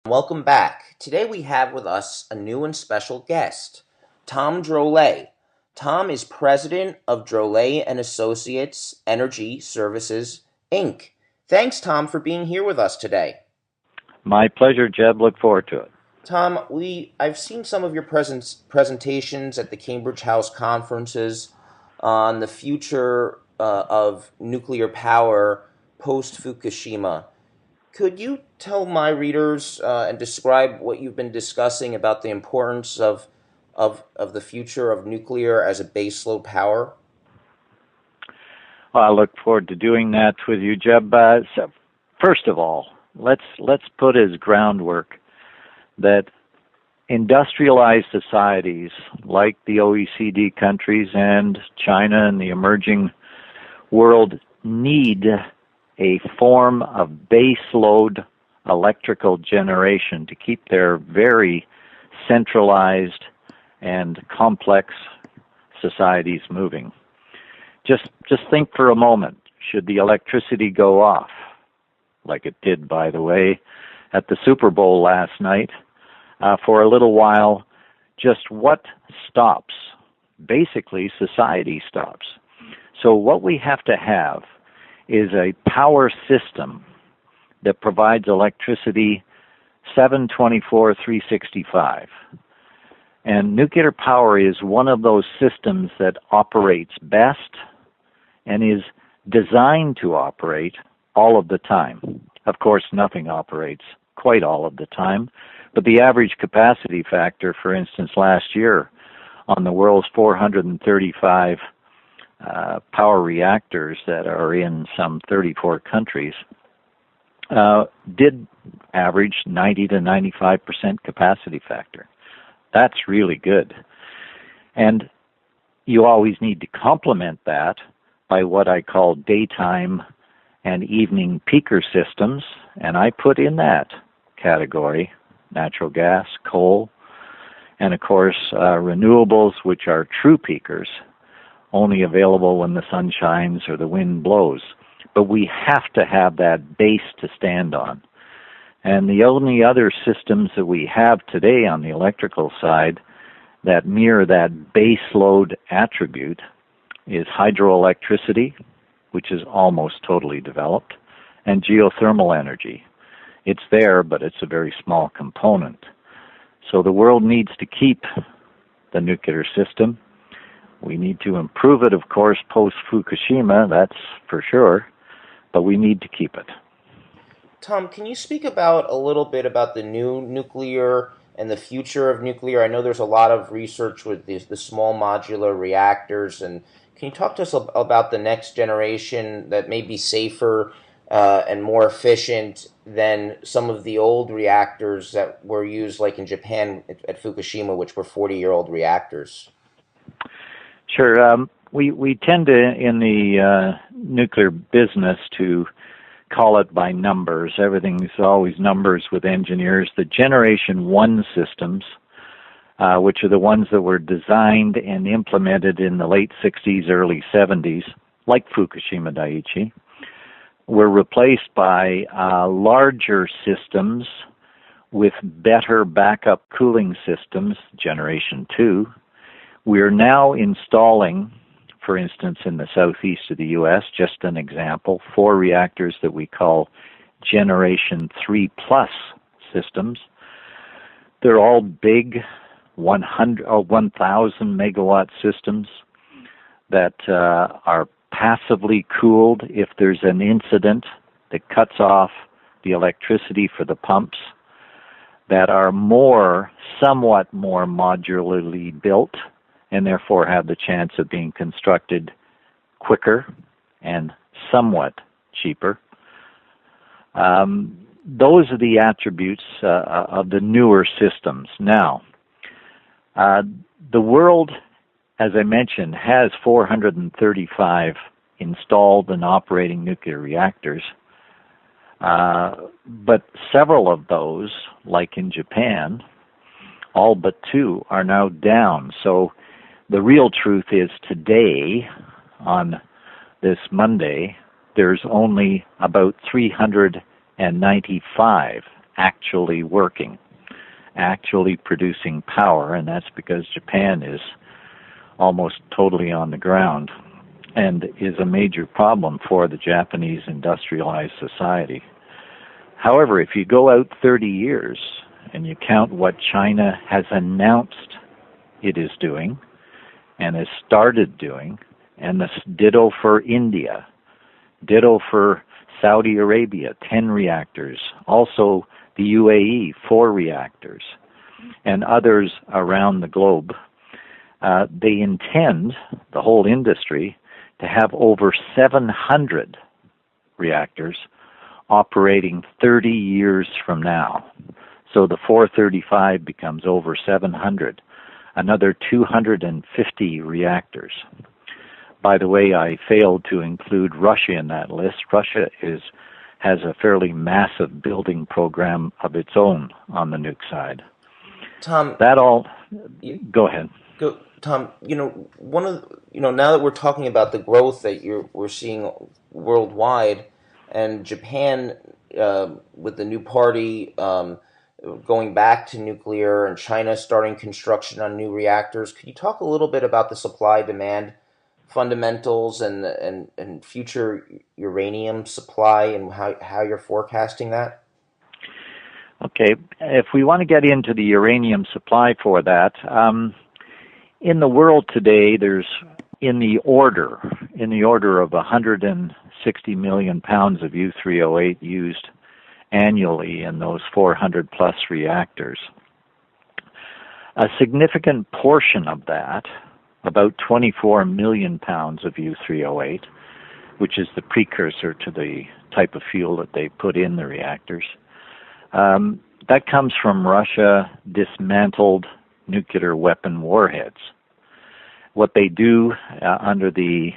Welcome back. Today we have with us a new and special guest, Tom Drolet. Tom is president of Drolet and Associates Energy Services, Inc. Thanks, Tom, for being here with us today. My pleasure, Jeb. Look forward to it. Tom, I've seen some of your presentations at the Cambridge House conferences on the future of nuclear power post Fukushima. Could you tell my readers and describe what you've been discussing about the importance of the future of nuclear as a baseload power? Well, I look forward to doing that with you, Jeb. So first of all, let's put as groundwork that industrialized societies like the OECD countries and China and the emerging world need a form of baseload electrical generation to keep their very centralized and complex societies moving. Just think for a moment, should the electricity go off, like it did, by the way, at the Super Bowl last night, for a little while, just what stops? Basically, society stops. So what we have to have is a power system that provides electricity 7/24/365. And nuclear power is one of those systems that operates best and is designed to operate all of the time. Of course, nothing operates quite all of the time, but the average capacity factor, for instance, last year on the world's 435 power reactors that are in some 34 countries, did average 90 to 95% capacity factor. That's really good. And you always need to complement that by what I call daytime and evening peaker systems, and I put in that category natural gas, coal, and of course renewables, which are true peakers, only available when the sun shines or the wind blows. But we have to have that base to stand on. And the only other systems that we have today on the electrical side that mirror that base load attribute is hydroelectricity, which is almost totally developed, and geothermal energy. It's there, but it's a very small component. So the world needs to keep the nuclear system. We need to improve it, of course, post-Fukushima, that's for sure, but we need to keep it. Tom, can you speak about a little bit about the new nuclear and the future of nuclear? I know there's a lot of research with the small modular reactors, and can you talk to us about the next generation that may be safer and more efficient than some of the old reactors that were used, like in Japan at Fukushima, which were 40-year-old reactors? Sure. We tend to, in the nuclear business, to call it by numbers. Everything's always numbers with engineers. The Generation 1 systems, which are the ones that were designed and implemented in the late 60s, early 70s, like Fukushima Daiichi, were replaced by larger systems with better backup cooling systems, Generation 2. We're now installing, for instance, in the southeast of the U.S., just an example, 4 reactors that we call Generation 3 Plus systems. They're all big 1,000 megawatt systems that are passively cooled if there's an incident that cuts off the electricity for the pumps, that are somewhat more modularly built, and therefore have the chance of being constructed quicker and somewhat cheaper. Those are the attributes of the newer systems. Now, the world, as I mentioned, has 435 installed and operating nuclear reactors, but several of those, like in Japan, all but 2 are now down. So the real truth is today, on this Monday, there's only about 395 actually working, actually producing power, and that's because Japan is almost totally on the ground and is a major problem for the Japanese industrialized society. However, if you go out 30 years and you count what China has announced it is doing and has started doing, and this ditto for India, ditto for Saudi Arabia, 10 reactors, also the UAE, 4 reactors, and others around the globe, they intend, the whole industry, to have over 700 reactors operating 30 years from now. So the 435 becomes over 700, another 250 reactors. By the way, I failed to include Russia in that list. Russia has a fairly massive building program of its own on the nuke side. Tom, That all, go ahead. Tom, now that we're talking about the growth that we're seeing worldwide, and Japan with the new party going back to nuclear, and China starting construction on new reactors, could you talk a little bit about the supply-demand fundamentals and future uranium supply and how you're forecasting that? Okay, if we want to get into the uranium supply for that, in the world today, there's in the order of 160 million pounds of U3O8 used annually in those 400 plus reactors. A significant portion of that, about 24 million pounds of U3O8, which is the precursor to the type of fuel that they put in the reactors, that comes from Russia dismantled nuclear weapon warheads. What they do under the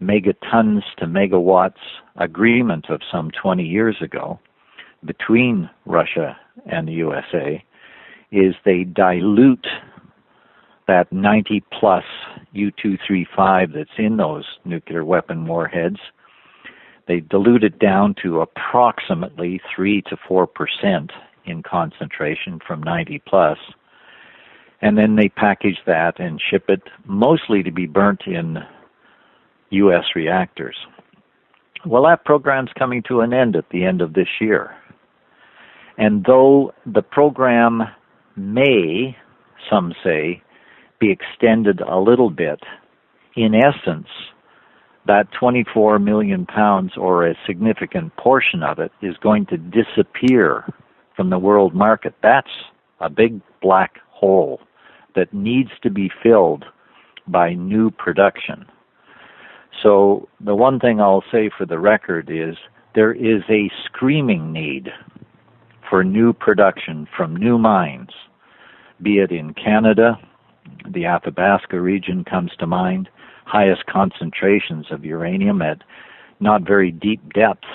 megatons to megawatts agreement of some 20 years ago between Russia and the USA is they dilute that 90 plus U-235 that's in those nuclear weapon warheads. They dilute it down to approximately 3 to 4% in concentration from 90 plus, and then they package that and ship it mostly to be burnt in U.S. reactors. Well, that program's coming to an end at the end of this year. And though the program may, some say, be extended a little bit, in essence, that 24 million pounds, or a significant portion of it, is going to disappear from the world market. That's a big black hole that needs to be filled by new production. So the one thing I'll say for the record is there is a screaming need for new production from new mines, be it in Canada, the Athabasca region comes to mind, highest concentrations of uranium at not very deep depths.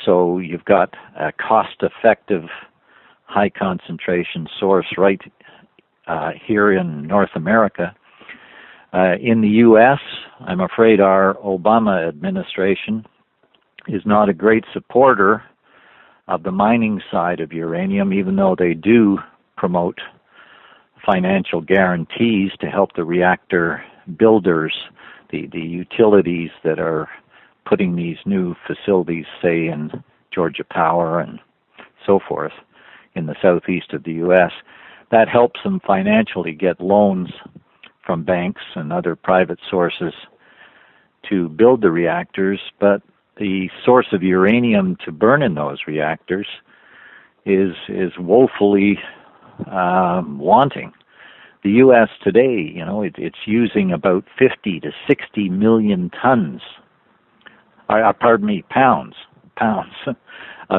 So you've got a cost-effective, high-concentration source right here in North America. In the U.S., I'm afraid our Obama administration is not a great supporter of the mining side of uranium, even though they do promote financial guarantees to help the reactor builders, the utilities that are putting these new facilities, say in Georgia Power and so forth, in the southeast of the U.S. That helps them financially get loans from banks and other private sources to build the reactors, but the source of uranium to burn in those reactors is woefully wanting. The U.S. today, it's using about 50 to 60 million pounds of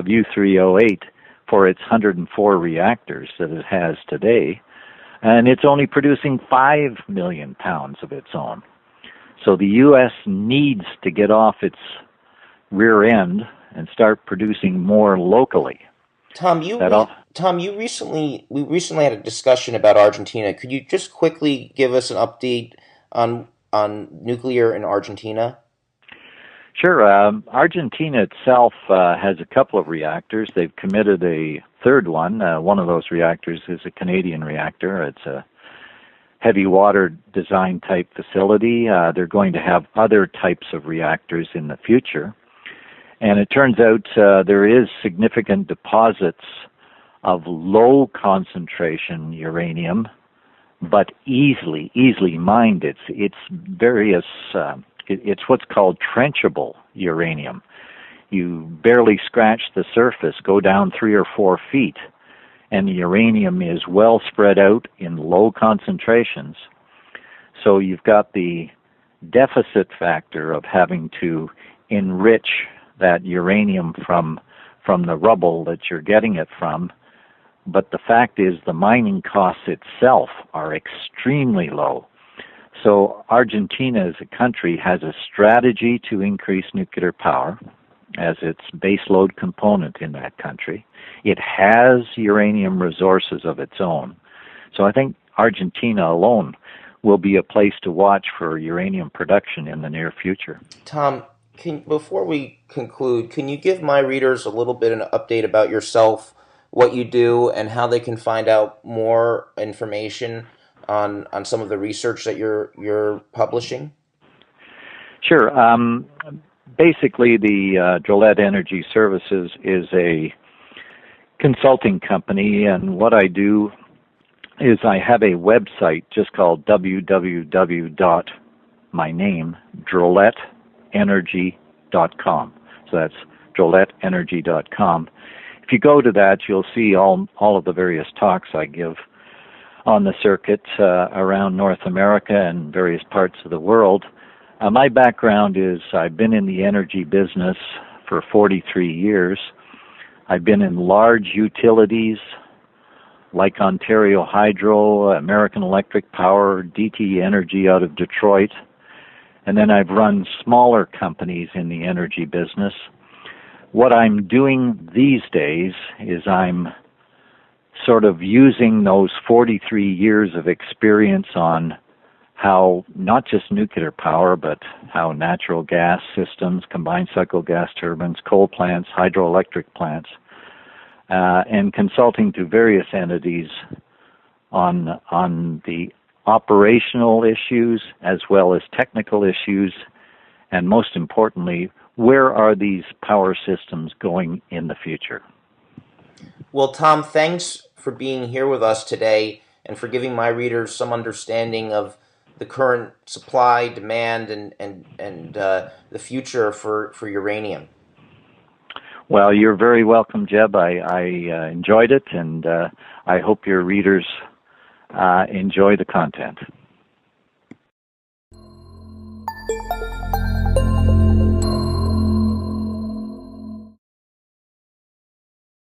U3O8 for its 104 reactors that it has today, and it's only producing 5 million pounds of its own. So the U.S. needs to get off its rear end and start producing more locally. Tom, we recently had a discussion about Argentina. Could you just quickly give us an update on nuclear in Argentina? Sure. Argentina itself has a couple of reactors. They've committed a third one. One of those reactors is a Canadian reactor. It's a heavy water design type facility. They're going to have other types of reactors in the future. And it turns out there is significant deposits of low concentration uranium, but easily mined. It's various. It's what's called trenchable uranium. You barely scratch the surface, go down 3 or 4 feet, and the uranium is well spread out in low concentrations. So you've got the deficit factor of having to enrich that uranium from the rubble that you're getting it from. But the fact is the mining costs itself are extremely low. So Argentina as a country has a strategy to increase nuclear power as its baseload component in that country. It has uranium resources of its own. So I think Argentina alone will be a place to watch for uranium production in the near future. Tom, before we conclude, can you give my readers a little bit of an update about yourself, what you do, and how they can find out more information on some of the research that you're publishing? Sure. Basically, the Drolet Energy Services is a consulting company, and what I do is I have a website just called droletenergy.com. So that's droletenergy.com. If you go to that, you'll see all of the various talks I give on the circuit around North America and various parts of the world. My background is I've been in the energy business for 43 years. I've been in large utilities like Ontario Hydro, American Electric Power, DTE Energy out of Detroit. And then I've run smaller companies in the energy business. What I'm doing these days is I'm sort of using those 43 years of experience on how not just nuclear power, but how natural gas systems, combined cycle gas turbines, coal plants, hydroelectric plants, and consulting to various entities on the operational issues as well as technical issues, and most importantly, where are these power systems going in the future? Well, Tom, thanks for being here with us today and for giving my readers some understanding of the current supply, demand, and the future for uranium. Well, you're very welcome, Jeb. I enjoyed it, and I hope your readers enjoy the content.